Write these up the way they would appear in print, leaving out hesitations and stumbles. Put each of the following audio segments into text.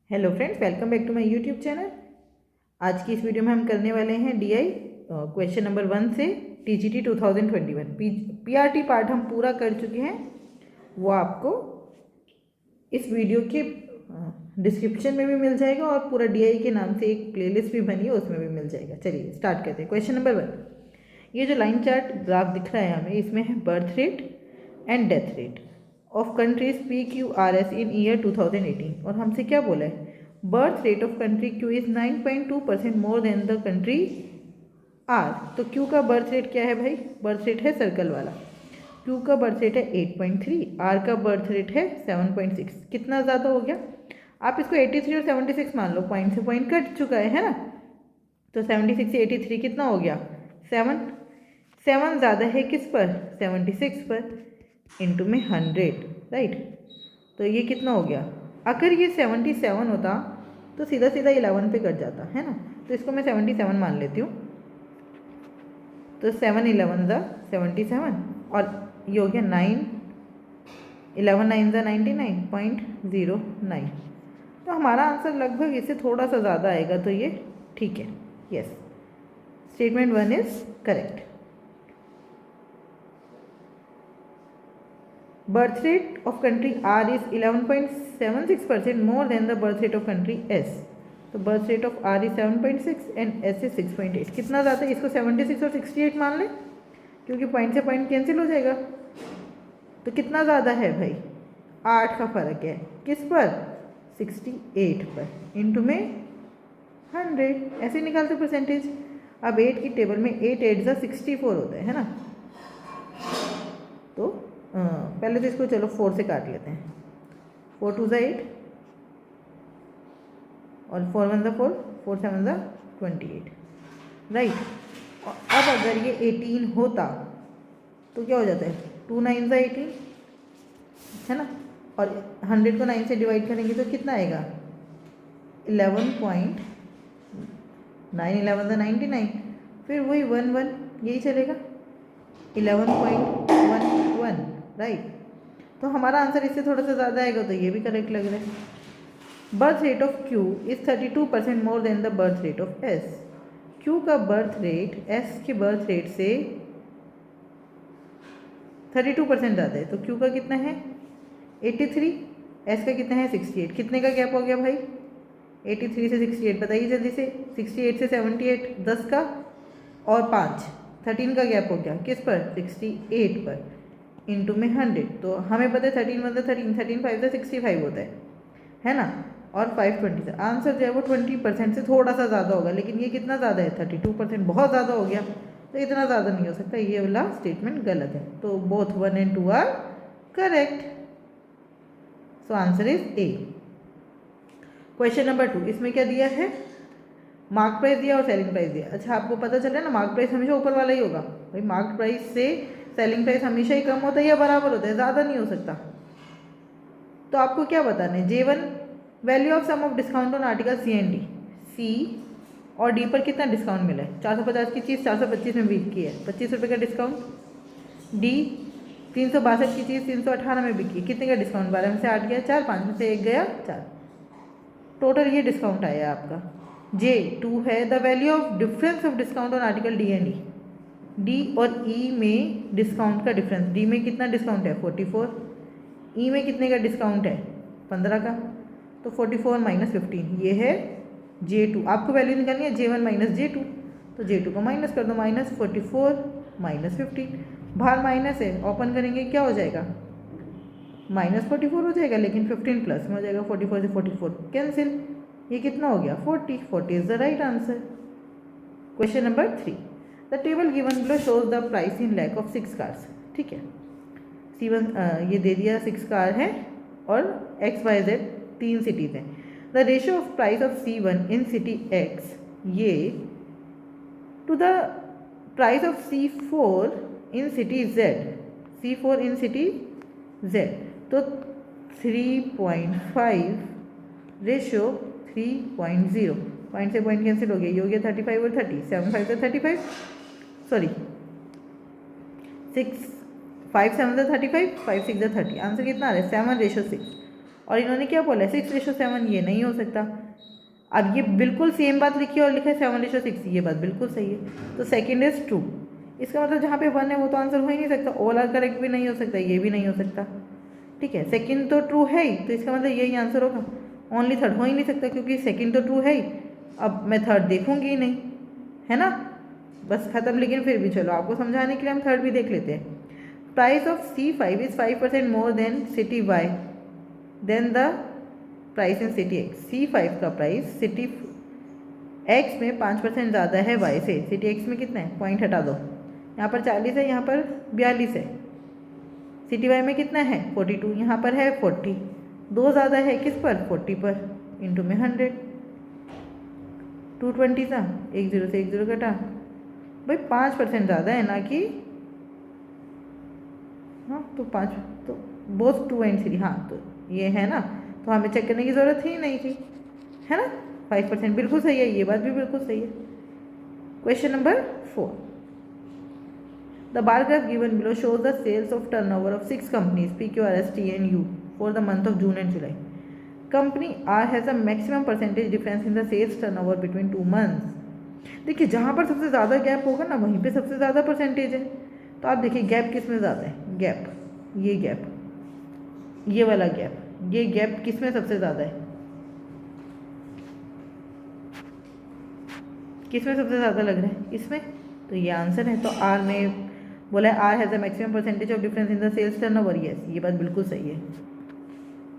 Hello friends, welcome back to my YouTube channel. आज की इस वीडियो में हम करने वाले हैं डीआई क्वेश्चन नंबर 1 से टीजीटी 2021 पीआरटी पार्ट हम पूरा कर चुके हैं। वो आपको इस वीडियो के डिस्क्रिप्शन में भी मिल जाएगा और पूरा डीआई के नाम से एक प्लेलिस्ट भी बनी है, उसमें भी मिल जाएगा। चलिए स्टार्ट करते हैं। क्वेश्चन नंबर 1, ये जो लाइन चार्ट ग्राफ दिख रहा है हमें, इसमें है birth rate and death rate of countries PQRS in year 2018। और हमसे क्या बोला है, birth rate of country Q is 9.2% more than the country R। तो Q का बर्थ रेट क्या है भाई? बर्थ रेट है सर्कल वाला। Q का बर्थ रेट है 8.3, R का बर्थ रेट है 7.6। कितना ज़्यादा हो गया? आप इसको 83 और 76 मान लो, पॉइंट से पॉइंट कट चुका है ना। तो 76 से 83 कितना हो गया? 7। 7 ज़्यादा है किस पर? 76 पर, इंटू में 100, राइट। तो ये कितना हो गया? अगर ये 77 होता तो सीधा सीधा 11 पे कट जाता है ना। तो इसको मैं 77 मान लेती हूँ। तो 7 11 ज़ा 77 और ये हो गया 9 11 9 ज़ा 99.09। तो हमारा आंसर लगभग इससे थोड़ा सा ज़्यादा आएगा, तो ये ठीक है। Yes, statement 1 is correct. Birth rate of country R is 11.76% more than the birth rate of country S. तो birth rate of R is 7.6 and S is 6.8। कितना ज़्यादा है? इसको 76 और 68 मान लें, क्योंकि पॉइंट से पॉइंट कैंसिल हो जाएगा। तो कितना ज़्यादा है भाई? 8 का फर्क है। किस पर? 68 पर, इंटू में 100। ऐसे निकालते परसेंटेज। अब 8 की टेबल में 8 8 ज़ा 64 होता है ना। तो पहले तो इसको चलो 4 से काट लेते हैं। 4 2 ज़ा 8 और 4 1 ज़ा 4, 4 7 ज़ा 28, राइट। और अब अगर ये 18 होता तो क्या हो जाता है? 2 9 ज़ा 18 है ना। और 100 को 9 से डिवाइड करेंगे तो कितना आएगा? 11.9 11 ज़ा 99, फिर वही 1 1 यही चलेगा, 11.11, राइट। तो हमारा आंसर इससे थोड़ा सा ज़्यादा आएगा, तो ये भी करेक्ट लग रहा है। Birth rate of Q is 32% more than the birth rate of S। Q का बर्थ रेट S के बर्थ रेट से 32% ज़्यादा है। तो Q का कितना है? 83, S का कितना है? 68। कितने का गैप हो गया भाई? 83 से 68, बताइए जल्दी से। 68 से 78, 10 का और 5, 13 का गैप हो गया। किस पर? 68 पर, इंटू में 100। तो हमें पता है 13 मतलब 13, 13 5 से 65 होता है ना। और 520 से आंसर जो है वो 20% से थोड़ा सा ज़्यादा होगा। लेकिन ये कितना ज़्यादा है? 32%, बहुत ज़्यादा हो गया। तो इतना ज़्यादा नहीं हो सकता, ये वाला स्टेटमेंट गलत है। तो both 1 and 2 are correct. So answer is A. Question number 2, इसमें क्या दिया है? मार्क प्राइस दिया और सेलिंग प्राइस दिया। अच्छा, आपको पता चल रहा है ना, मार्क प्राइस हमेशा ऊपर वाला ही होगा भाई। मार्क प्राइस से सेलिंग प्राइस हमेशा ही कम होता है या बराबर होता है, ज़्यादा नहीं हो सकता। तो आपको क्या बताना है? J1 value of sum of discount on article C and D। C और D पर कितना डिस्काउंट मिला है? 450 की चीज़ 425 में बिकी है, 25 रुपये का डिस्काउंट। D 362 की चीज़ 318 में बिकी, कितने का डिस्काउंट? 12 में से 8 गया 4, 5 में से 1 गया 4, टोटल ये डिस्काउंट आया आपका। J2 है the value of difference of discount on article D and E। D और E में डिस्काउंट का डिफरेंस। D में कितना डिस्काउंट है? 44। E में कितने का डिस्काउंट है? 15 का। तो 44 माइनस 15, ये है J2। आपको वैल्यू निकालनी है J1 माइनस J2। तो J2 को माइनस कर दो, माइनस 44 माइनस 15, बाहर माइनस है, ओपन करेंगे क्या हो जाएगा? माइनस 44 हो जाएगा, लेकिन 15 प्लस में हो जाएगा। 44 से 44 कैंसिल, ये कितना हो गया? 40। 40 is the right answer. Question number 3, the table given below shows the price in lakh of 6 cars. ठीक है, C1 ये दे दिया 6 कार है और XYZ 3 सिटीज़ हैं। The ratio of price of C1 in city X ये to the price of C4 in city Z, C4 in city Z। तो 3.5 ratio 3.0, point से पॉइंट कैंसिल हो गया, ये हो गया 35 और 30, 7 5 से 35, सॉरी 6 5 7 से 35, 5 6 से 30। आंसर कितना आ रहा है? 7 रेशियो 6। और इन्होंने क्या बोला है 6:7, ये नहीं हो सकता। अब ये बिल्कुल सेम बात लिखी है और लिखा है 7:6, ये बात बिल्कुल सही है। तो सेकेंड इज ट्रू। इसका मतलब जहाँ पे 1 है वो तो आंसर हो ही नहीं सकता, ऑल आर करेक्ट भी नहीं हो सकता, ये भी नहीं हो सकता। ठीक है, सेकंड तो ट्रू है ही, तो इसका मतलब यही आंसर होगा। ओनली थर्ड हो ही नहीं सकता क्योंकि सेकंड तो ट्रू है ही। अब मैं थर्ड देखूंगी ही नहीं, है ना, बस खत्म। लेकिन फिर भी चलो आपको समझाने के लिए हम थर्ड भी देख लेते हैं। Price of C5 is 5% more than city Y than the price in city X। C5 का प्राइस सिटी X में 5% ज़्यादा है Y से। सिटी X में कितना है, पॉइंट हटा दो, यहाँ पर 40 है, यहाँ पर 42 है। सिटी वाई में कितना है 42, यहाँ पर है 40, 2 ज़्यादा है किस पर 40 पर, इंटू में 100, 220 था, 1 0 से 1 0 कटा, भाई 5% ज़्यादा है ना कि, हाँ तो 5, तो बोथ 2 एंड 3, हाँ तो ये है ना, तो हमें चेक करने की ज़रूरत ही नहीं थी, है ना। 5% बिल्कुल सही है, ये बात भी बिल्कुल सही है। Question number 4, the bar graph given below shows the sales of turnover of 6 companies P, Q, R, S, T and U for the month of June and July. Company R has a maximum percentage difference in the sales turnover between 2 months. देखिए जहाँ पर सबसे ज़्यादा gap होगा ना वहीं पे सबसे ज़्यादा परसेंटेज है। तो आप देखिए गैप किस में ज़्यादा है, गैप, ये वाला गैप, ये गैप किस में सबसे ज़्यादा है, किस में सबसे ज़्यादा लग रहा है, इसमें। तो ये आंसर है। तो आर में बोला है R has a maximum percentage of difference in the sales turnover, yes, ये बात बिल्कुल सही है।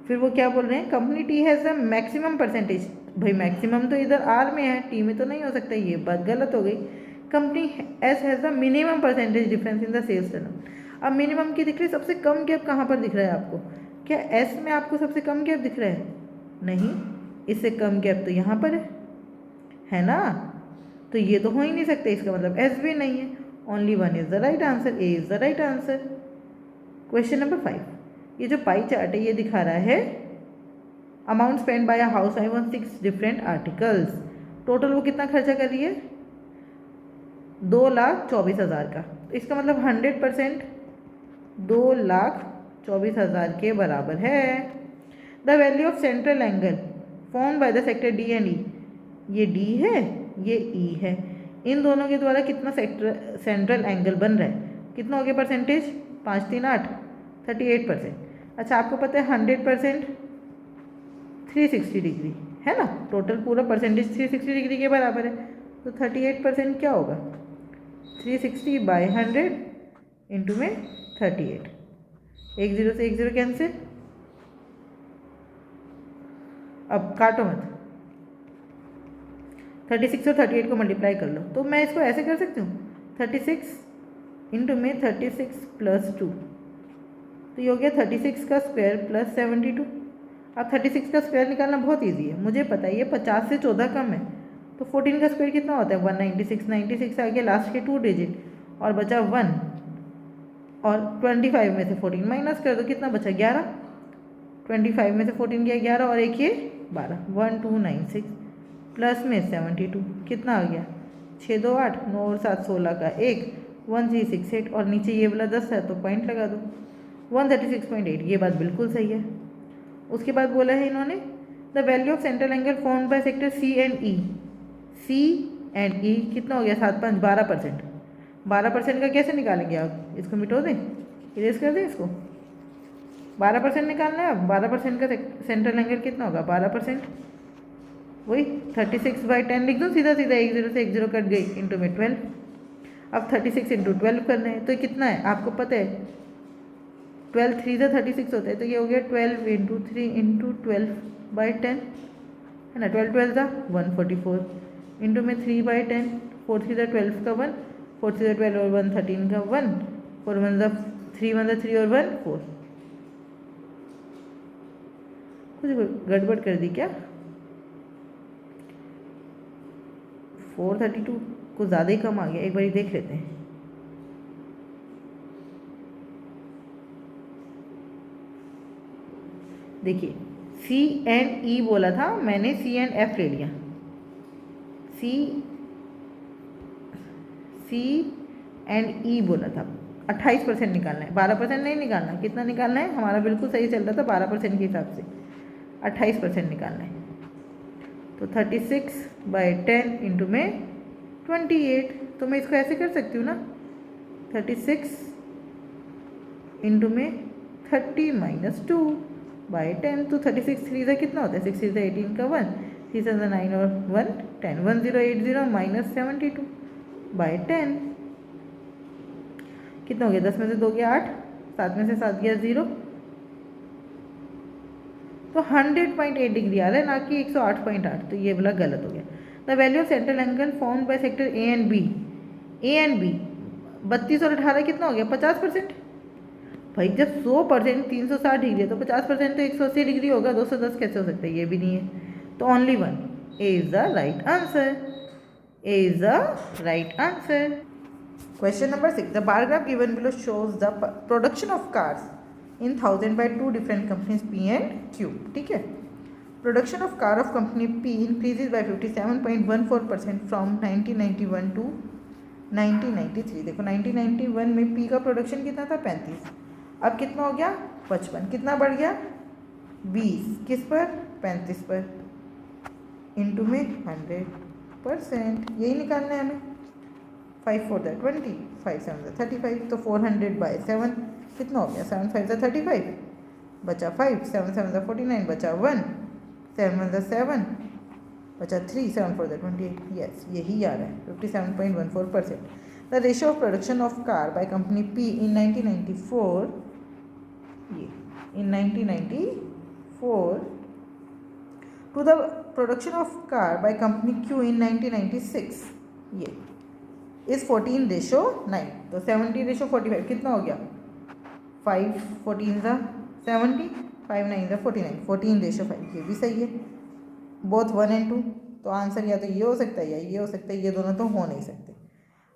फिर वो क्या बोल रहे हैं, company T has a maximum percentage, भाई मैक्सिमम तो इधर आर में है, टी में तो नहीं हो सकता, ये बात गलत हो गई। Company S has the minimum percentage difference in the sales turnover. अब मिनिमम की दिख रही है, सबसे कम गैप कहाँ पर दिख रहा है आपको, क्या एस में आपको सबसे कम गैप दिख रहा है, नहीं, इससे कम गैप तो यहाँ पर है ना, तो ये तो हो ही नहीं सकते, इसका मतलब एस भी नहीं है। Only one is the right answer, A is the right answer. Question number 5, ये जो पाई चार्ट है ये दिखा रहा है amount spend by a house wife on 6 different articles. Total वो कितना खर्चा कर रही है, 2,24,000 का। तो इसका मतलब 100% 2,24,000 के बराबर है। The value of central angle form by the sector D and E, ये डी है ये ई है, इन दोनों के द्वारा कितना सेंट्रल एंगल बन रहा है, कितना हो गया परसेंटेज, 5 3 8 38%। अच्छा आपको पता है 100% 360 डिग्री है ना, टोटल पूरा परसेंटेज 360 डिग्री के बराबर है। तो 38% क्या होगा, 360/100 इंटू में 38, 1 0 से 1 0 कैंसिल। अब काटो मत, 36 और 38 को मल्टीप्लाई कर लो, तो मैं इसको ऐसे कर सकती हूँ 36 इंटू में 36 + 2, तो ये हो गया 36 का स्क्वायर + 72। अब 36 का स्क्वायर निकालना बहुत इजी है, मुझे पता है ये 50 से 14 कम है, तो 14 का स्क्वायर कितना होता है 196, 96 आ गया लास्ट के 2 डिजिट और बचा 1, और 25 में से 14 माइनस कर दो, कितना बचा 11, 25 में से 14 गया 11 और एक ये 12, 1296 प्लस में 72, कितना आ गया 6 2 8, 9 और 7 16 का 1, 1368, और नीचे ये वाला 10 है तो पॉइंट लगा दो 136.8, ये बात बिल्कुल सही है। उसके बाद बोला है इन्होंने the value of central angle formed by sector C and E, C and E कितना हो गया 7 5 12%। 12% का कैसे निकालेंगे आप, इसको मिटो दें, इरेज कर दें इसको, 12% निकालना है। अब 12% का सेंट्रल एंगल कितना होगा 12%, वही 36/10 लिख दो, सीधा सीधा 1 0 से 1 0 कट गई, इंटू में 12। अब 36 इंटू 12 करना है, तो कितना है आपको पता है 12 3 से 36 होता है, तो ये हो गया 12 इंटू 3 इंटू 12/10 है ना, 12 12 था 144 इंटू में 3/10, 4 3 12 का 1, 4 3 12 और 1 13 का 1, 4 1 3 1 3 और 1 4, कुछ गड़बड़ कर दी क्या, 432 को ज़्यादा ही कम आ गया, एक बार देख लेते हैं। देखिए सी एंड ई बोला था मैंने, सी एंड एफ ले लिया, सी एंड ई बोला था 28% निकालना है, 12% नहीं निकालना, कितना निकालना है, हमारा बिल्कुल सही चल रहा था 12% के हिसाब से। 28% निकालना है। तो 36/10 इंटू में 28, तो मैं इसको ऐसे कर सकती हूँ ना, 36 इंटू में 30 - 2/10। तो 36 3 से कितना होता है, 6 3 से 18 का 1, 3 से 9 और 1 10, 1080 - 72/10 कितना हो गया, 10 में से 2 गया 8, 7 में से 7 गया 0। तो 100.8 डिग्री आ रहा है, ना कि 108.8, तो ये वाला गलत हो गया। The value of central angle formed by sector A and B 32 और 18 कितना हो गया, 50%। भाई जब 100% 360 डिग्री है तो 50% तो 180 डिग्री होगा, 210 कैसे हो सकता है, ये भी नहीं है। तो only one, A is the right answer, A is the right answer. Question number 6, the bar graph given below shows the production of cars in 1000 by 2 different companies P and Q. ठीक है, production of car of company P increases by 57.14% from 1991 to 1993। देखो 1991 में P का production कितना था, 35, अब कितना हो गया, 55, कितना बढ़ गया, 20, किस पर, 35 पर, इंटू में 100%, यही निकालना है हमें। 5 4 20, 5 7 35, तो 400/7 कितना हो गया, 7 5 35, बचा 5, 7 7 49, बचा 1, 7 1 7, बचा 3, 7 4 28, यस यही आ रहा है 57.14%। The ratio of production of car by company P in 1994, ये in 1994 to the production of car by company Q in 1996, ये इज 14:9। तो 70:45 कितना हो गया, 5 14 70, 5 9 49, 14:5, ये भी सही है, बोथ 1 and 2। तो आंसर या तो ये हो सकता है या ये हो सकता है, ये दोनों तो हो नहीं सकते।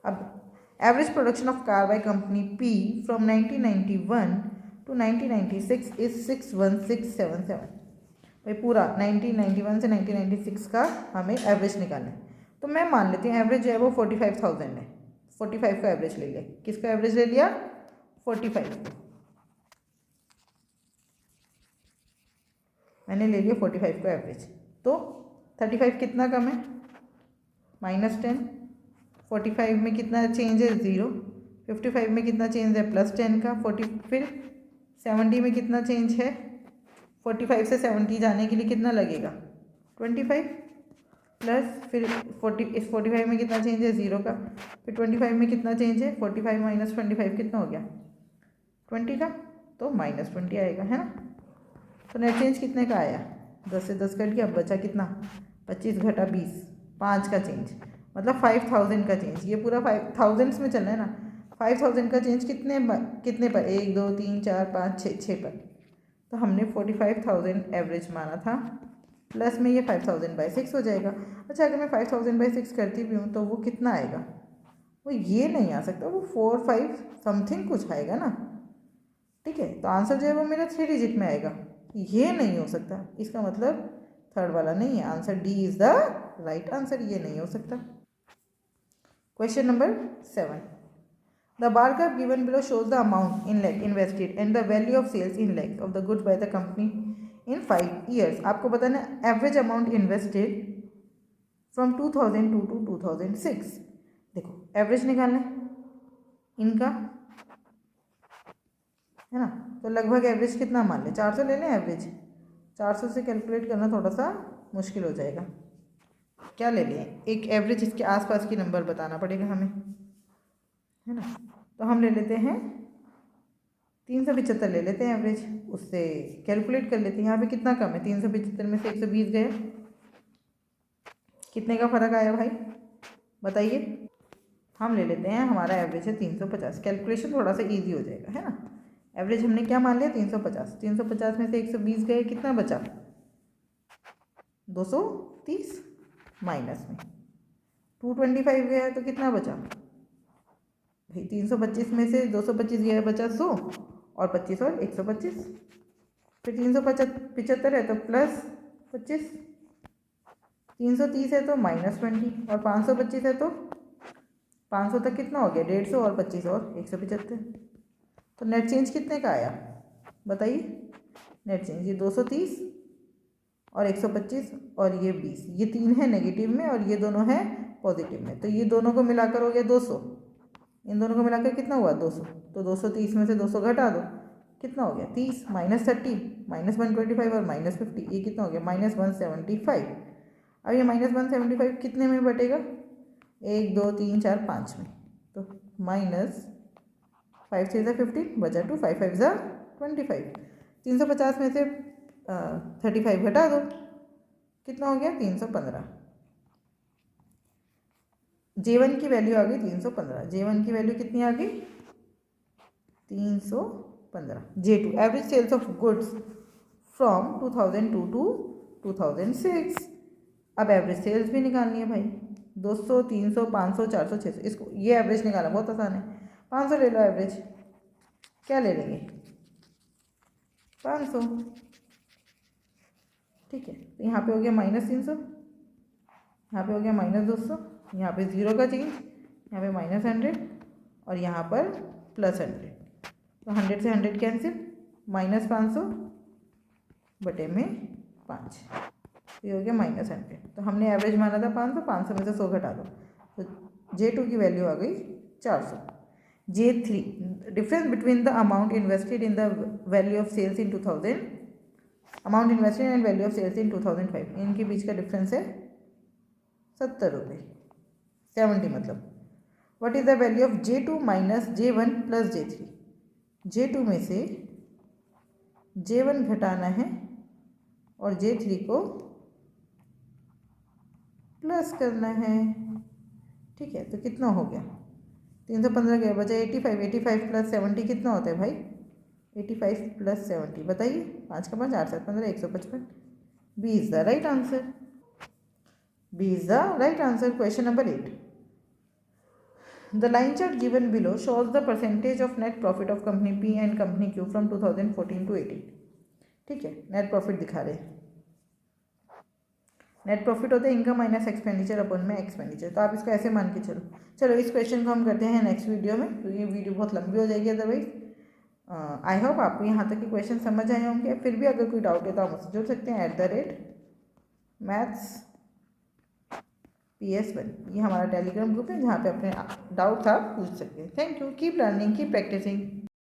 अब average production of car by company P from 1991 to 1996 is 61677। भाई पूरा 1991 से 1996 का हमें एवरेज निकालना है। तो मैं मान लेती हूँ एवरेज जो है वो 45,000 है, 45 का एवरेज ले लिया। किसका एवरेज ले लिया, 45, मैंने ले लिया 45 का एवरेज। तो 35 कितना कम है, -10, 45 में कितना चेंज है, 0, 55 में कितना चेंज है, +10 का 40, फिर 70 में कितना चेंज है, 45 से 70 जाने के लिए कितना लगेगा, 25, प्लस फिर 40, इस 45 में कितना चेंज है, 0 का, फिर 25 में कितना चेंज है, 45 - 25 कितना हो गया, 20 का, तो -20 आएगा, है ना। तो नेट चेंज कितने का आया, 10 से 10 कट गया, बचा कितना, 25 घटा 20, 5 का चेंज, मतलब 5000 का चेंज। ये पूरा 5000 में चल रहा है ना, 5000 का चेंज कितने पर, 1 2 3 4 5 6 पर। तो हमने 45,000 एवरेज माना था, प्लस में ये 5000/6 हो जाएगा। अच्छा, अगर मैं 5000/6 करती भी हूँ तो वो कितना आएगा, वो ये नहीं आ सकता, वो 4 5 समथिंग कुछ आएगा ना। ठीक है, तो आंसर जो है वो मेरा 3 डिजिट में आएगा, ये नहीं हो सकता। इसका मतलब थर्ड वाला नहीं है, answer D is the right answer, ये नहीं हो सकता। Question number 7, the bar graph given below shows the amount in lakh invested and the value of sales in lakh of the goods by the company in 5 years। आपको बताना average amount invested from 2002 to 2006। देखो average निकालना है इनका, है ना। तो लगभग एवरेज कितना मान लें, 400 ले लें एवरेज। 400 से कैलकुलेट करना थोड़ा सा मुश्किल हो जाएगा। क्या ले लें, एक एवरेज इसके आसपास की नंबर बताना पड़ेगा हमें, है ना। तो हम ले लेते हैं 375 ले लेते हैं एवरेज, उससे कैलकुलेट कर लेते हैं। यहाँ पे कितना कम है, 375 में से 120 गए, कितने का फ़र्क आया भाई बताइए। हम ले लेते हैं, हमारा एवरेज है 350, कैलकुलेशन थोड़ा सा इजी हो जाएगा, है ना। एवरेज हमने क्या मान लिया, 350, 350 में से 120 गए, कितना बचा, 230, माइनस में 225 गया है तो कितना बचा भाई, 325 में से 225 गया बचा 100, और 25 और 125, फिर 375 है तो प्लस 25, 330 है तो -20, और 525 है तो 500 तक कितना हो गया, 150, और 25 और 175। तो नेट चेंज कितने का आया बताइए, नेट चेंज ये 230 और 125 और ये 20, ये 3 है नेगेटिव में और ये दोनों है पॉजिटिव में, तो ये दोनों को मिलाकर हो गया 200, इन दोनों को मिलाकर कितना हुआ 200, तो 230 में से 200 घटा दो, कितना हो गया 30, -30, -125 और -50, ये कितना हो गया -175। अब ये -175 कितने में बटेगा, 1 2 3 4 5 में, तो -5 3 15 बचा 2, 5 5 25, 350 में से 35 घटा दो, कितना हो गया 315। J1 की वैल्यू आ गई 315, J1 की वैल्यू कितनी आ गई 315। J2 average sales of goods from 2002 to 2006। अब एवरेज सेल्स भी निकालनी है भाई, 200 300 500 400 600, इसको ये एवरेज निकालना बहुत आसान है। 500 ले लो एवरेज, क्या ले लेंगे 500, ठीक है। तो यहाँ पे हो गया -300, यहाँ पे हो गया -200, यहाँ पे 0 का चेंज, यहाँ पे -100 और यहाँ पर +100, तो 100 से 100 कैंसिल, -500 बटे में 5, ये हो गया -100। तो हमने एवरेज माना था 500, 500 में से 100 घटा दो, तो J2 की वैल्यू आ गई 400। J3 difference between the amount invested in the value of sales in 2000, amount invested and value of sales in 2005, इनके बीच का डिफरेंस है 70 रुपये, 70 मतलब। What is the value of J2 minus J1 plus J3, J2 में से J1 घटाना है और J3 को प्लस करना है, ठीक है। तो कितना हो गया 315 गया, बचा 85, 85 प्लस 70 कितना होता है भाई 85 प्लस 70, बताइए 5 का 5 8 7 15 155, B is the right answer, B is the right answer. Question number 8, the line chart given below shows the percentage of net profit of company P and company Q from 2014 to 18, ठीक है। Net profit दिखा रहे हैं, net profit होता है income minus expenditure अपन में expenditure, तो आप इसको ऐसे मान के चलो। चलो इस क्वेश्चन को हम करते हैं नेक्स्ट वीडियो में, तो ये वीडियो बहुत लंबी हो जाएगी अदरवाइज। आई होप आपको यहाँ तक के क्वेश्चन समझ आए होंगे, फिर भी अगर कोई डाउट है तो आप मुझसे जुड़ सकते हैं @maths PS1, ये हमारा टेलीग्राम ग्रुप है जहाँ पे अपने डाउट आप पूछ सकते हैं। Thank you, keep learning, keep practising.